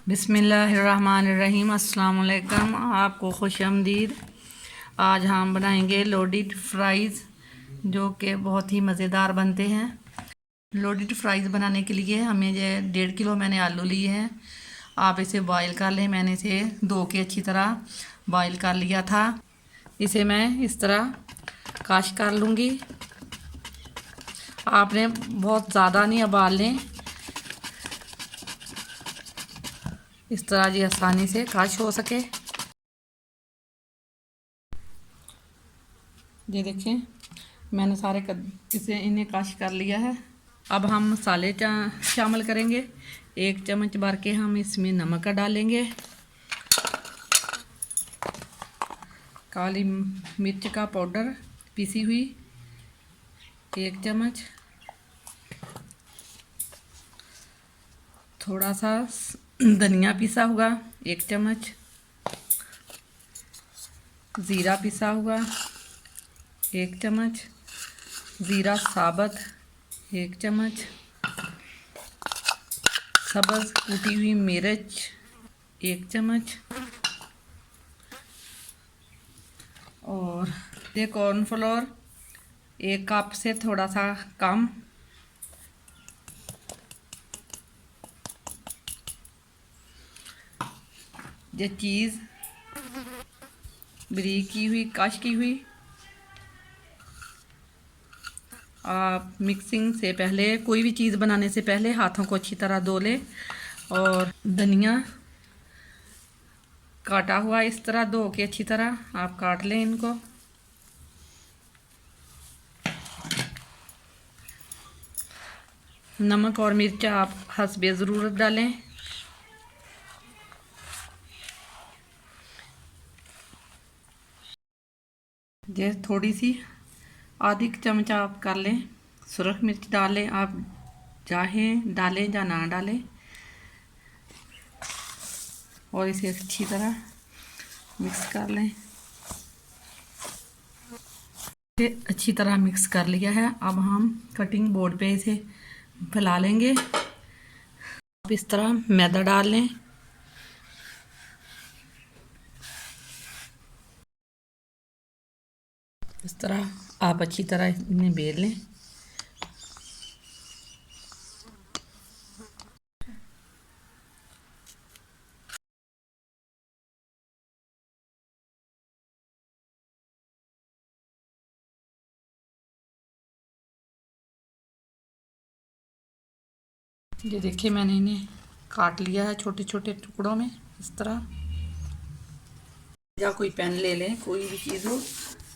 बिस्मिल्लाहिर्रहमानिर्रहीम। अस्सलाम वालेकुम। आपको खुश आमदीद। आज हम बनाएंगे लोडेड फ्राइज़, जो कि बहुत ही मज़ेदार बनते हैं। लोडेड फ्राइज़ बनाने के लिए हमें ये 1.5 किलो मैंने आलू लिए हैं। आप इसे बॉईल कर लें। मैंने इसे धो के अच्छी तरह बॉईल कर लिया था। इसे मैं इस तरह काश कर लूँगी। आपने बहुत ज़्यादा नहीं उबाल लें, इस तरह जी आसानी से काश हो सके। ये देखें, मैंने सारे इसे इन्हें काश कर लिया है। अब हम मसाले शामिल करेंगे। 1 चम्मच भर के हम इसमें नमक डालेंगे। काली मिर्च का पाउडर पीसी हुई 1 चम्मच। थोड़ा सा धनिया पिसा हुआ 1 चम्मच। ज़ीरा पिसा हुआ 1 चम्मच। ज़ीरा साबुत 1 चम्मच। सब्ज़ कुटी हुई मिर्च 1 चम्मच। और ये कॉर्नफ्लोर 1 कप से थोड़ा सा कम। ये चीज़ बारीक की हुई काश की हुई। आप मिक्सिंग से पहले, कोई भी चीज़ बनाने से पहले हाथों को अच्छी तरह धो लें। और धनिया काटा हुआ इस तरह धो के अच्छी तरह आप काट लें इनको। नमक और मिर्च आप हस्बे ज़रूरत डालें। ये थोड़ी सी आधी चम्मच आप कर लें सुरख मिर्च डाल लें। आप चाहें डालें या ना डालें। और इसे अच्छी तरह मिक्स कर लें। इसे अच्छी तरह मिक्स कर लिया है। अब हम कटिंग बोर्ड पे इसे फैला लेंगे। आप इस तरह मैदा डाल लें। इस तरह आप अच्छी तरह इन्हें बेल लें। ये देखिए, मैंने इन्हें काट लिया है छोटे छोटे टुकड़ों में इस तरह। या कोई पैन ले लें, कोई भी चीज़ हो।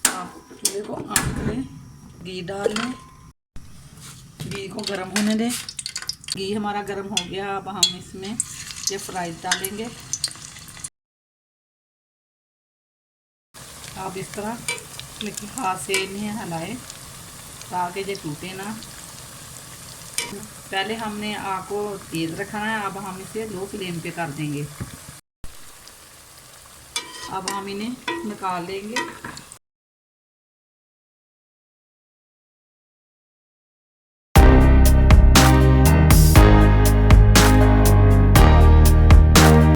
आप चूल्हे को ऑन करें, घी डाल लें, घी को गर्म होने दें। घी हमारा गर्म हो गया। अब हम इसमें ये फ्राइज़ डालेंगे। आप इस तरह लेकिन हाथ से इन्हें हिलाएं ताकि ये टूटे ना। पहले हमने आग को तेज़ रखना है। अब हम इसे लो फ्लेम पे कर देंगे। अब हम इन्हें निकाल लेंगे।